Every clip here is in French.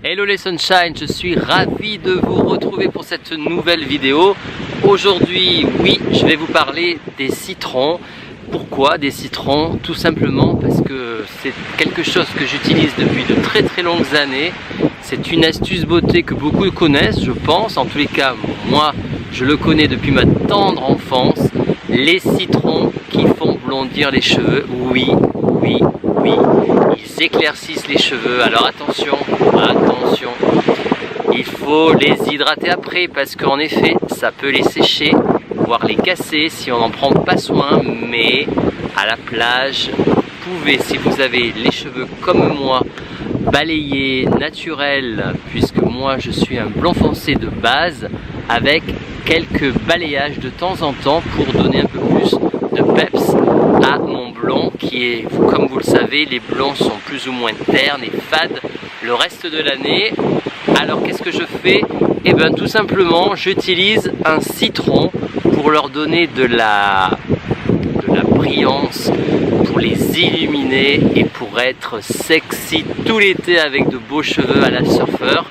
Hello les sunshine, je suis ravi de vous retrouver pour cette nouvelle vidéo. Aujourd'hui, oui, je vais vous parler des citrons. Pourquoi des citrons? Tout simplement parce que c'est quelque chose que j'utilise depuis de très longues années. C'est une astuce beauté que beaucoup connaissent, je pense. En tous les cas, moi, je le connais depuis ma tendre enfance. Les citrons qui font blondir les cheveux, oui, ils éclaircissent les cheveux. Alors attention, il faut les hydrater après parce qu'en effet, ça peut les sécher, voire les casser si on n'en prend pas soin. Mais à la plage, vous pouvez, si vous avez les cheveux comme moi, balayer naturel, puisque moi je suis un blond foncé de base, avec quelques balayages de temps en temps pour donner un peu plus de peps à mon blond qui est, comme vous le savez, les blonds sont plus ou moins ternes et fades le reste de l'année. Alors qu'est-ce que je fais? Eh bien tout simplement j'utilise un citron pour leur donner de la brillance, pour les illuminer et pour être sexy tout l'été avec de beaux cheveux à la surfeur.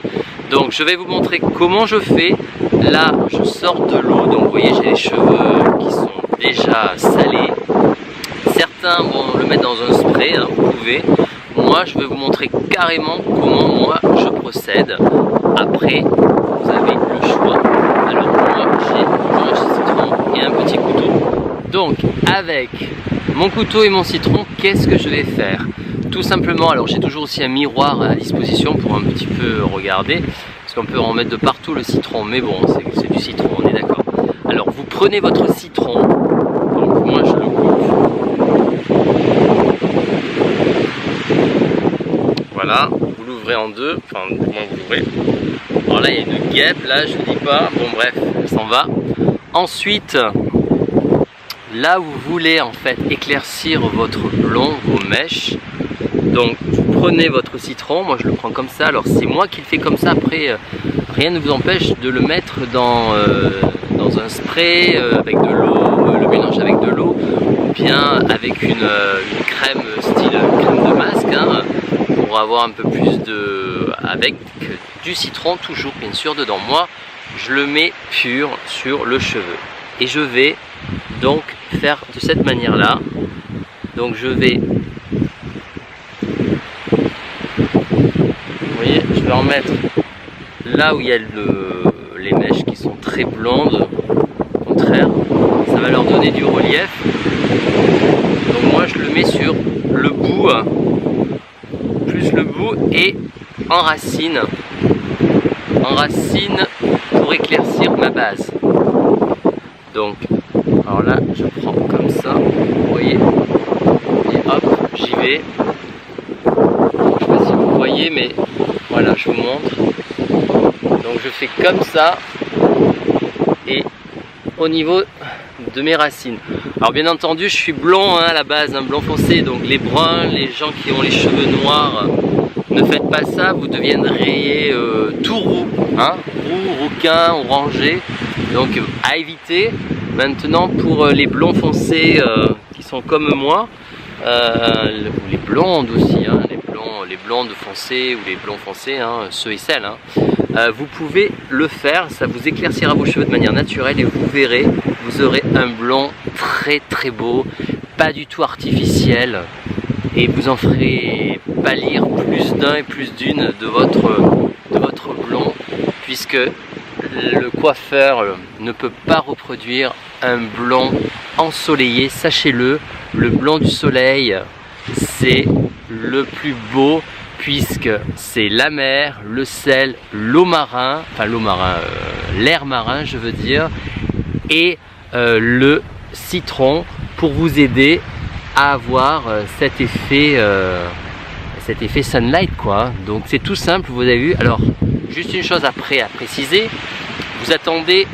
Donc je vais vous montrer comment je fais. Là je sors de l'eau, donc vous voyez j'ai les cheveux qui sont déjà salés. Certains vont le mettre dans un spray, hein, vous pouvez. Moi je vais vous montrer carrément comment moi je procède. Après vous avez le choix. Alors moi j'ai un citron et un petit couteau. Donc avec mon couteau et mon citron, qu'est-ce que je vais faire? Tout simplement, alors j'ai toujours aussi un miroir à disposition pour un petit peu regarder, parce qu'on peut en mettre de partout le citron, mais bon, c'est du citron, on est d'accord. Alors vous prenez votre citron, donc moi je le coupe, voilà, vous l'ouvrez en deux, enfin du moins vous l'ouvrez. Alors là il y a une guêpe, là je ne dis pas, bon bref, elle s'en va. Ensuite, là où vous voulez en fait éclaircir votre blond, vos mèches, donc vous prenez votre citron, moi je le prends comme ça, alors c'est moi qui le fais comme ça, après rien ne vous empêche de le mettre dans un spray avec de l'eau, le mélange avec de l'eau, ou bien avec une crème style crème de masque, hein, pour avoir un peu plus de... avec du citron toujours bien sûr dedans. Moi je le mets pur sur le cheveu et je vais donc faire de cette manière là. Donc je vais, vous voyez, je vais en mettre là où il y a les mèches qui sont très blondes. Au contraire, ça va leur donner du relief. Donc moi je le mets sur le bout, plus le bout, et en racine pour éclaircir ma base. Donc alors là je prends comme ça, vous voyez, et hop, j'y vais. Je sais pas si vous voyez, mais voilà, je vous montre. Donc je fais comme ça, et au niveau de mes racines. Alors bien entendu je suis blond, hein, à la base, un blond foncé, donc les bruns, les gens qui ont les cheveux noirs, ne faites pas ça, vous deviendrez tout roux, hein, roux, rouquin, orangé, donc à éviter. Maintenant pour les blonds foncés qui sont comme moi, ou les blondes aussi, hein, les blondes foncées ou les blonds foncés, hein, ceux et celles, hein, vous pouvez le faire, ça vous éclaircira vos cheveux de manière naturelle et vous verrez, vous aurez un blond très beau, pas du tout artificiel, et vous en ferez pâlir plus d'un et plus d'une de votre blond, puisque le coiffeur ne peut pas reproduire un blond ensoleillé. Sachez-le, le blond du soleil, c'est le plus beau, puisque c'est la mer, le sel, l'eau marin, enfin l'eau marin, l'air marin je veux dire, et le citron pour vous aider à avoir cet effet sunlight quoi. Donc c'est tout simple, vous avez vu. Alors juste une chose après à préciser, vous attendez,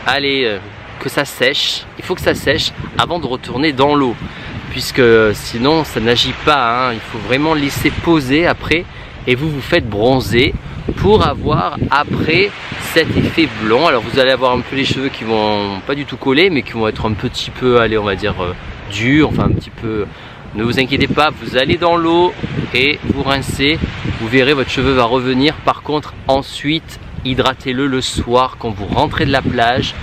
allez, que ça sèche, il faut que ça sèche avant de retourner dans l'eau, puisque sinon ça n'agit pas, hein. Il faut vraiment laisser poser après, et vous faites bronzer pour avoir après cet effet blond. Alors vous allez avoir un peu les cheveux qui vont pas du tout coller, mais qui vont être un petit peu, allez, on va dire durs, enfin un petit peu Ne vous inquiétez pas, vous allez dans l'eau et vous rincez. Vous verrez, votre cheveu va revenir. Par contre, ensuite, hydratez-le le soir quand vous rentrez de la plage.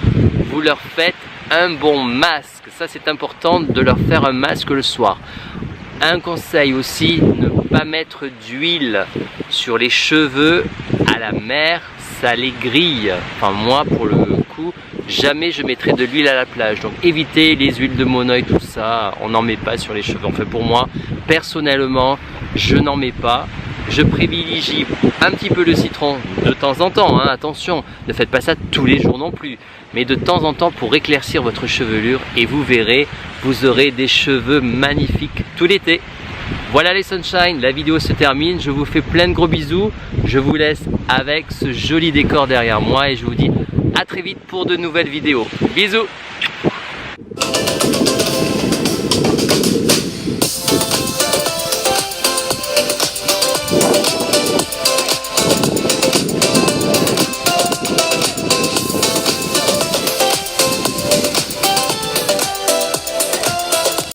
Vous leur faites un bon masque. Ça, c'est important de leur faire un masque le soir. Un conseil aussi, ne pas mettre d'huile sur les cheveux à la mer, ça les grille. Enfin moi pour le coup, jamais je mettrai de l'huile à la plage. Donc évitez les huiles de monoeil, tout ça, on n'en met pas sur les cheveux. Enfin pour moi, personnellement, je n'en mets pas. Je privilégie un petit peu le citron de temps en temps, hein, attention, ne faites pas ça tous les jours non plus, mais de temps en temps pour éclaircir votre chevelure et vous verrez, vous aurez des cheveux magnifiques tout l'été. Voilà les sunshine, la vidéo se termine, je vous fais plein de gros bisous, je vous laisse avec ce joli décor derrière moi et je vous dis à très vite pour de nouvelles vidéos. Bisous!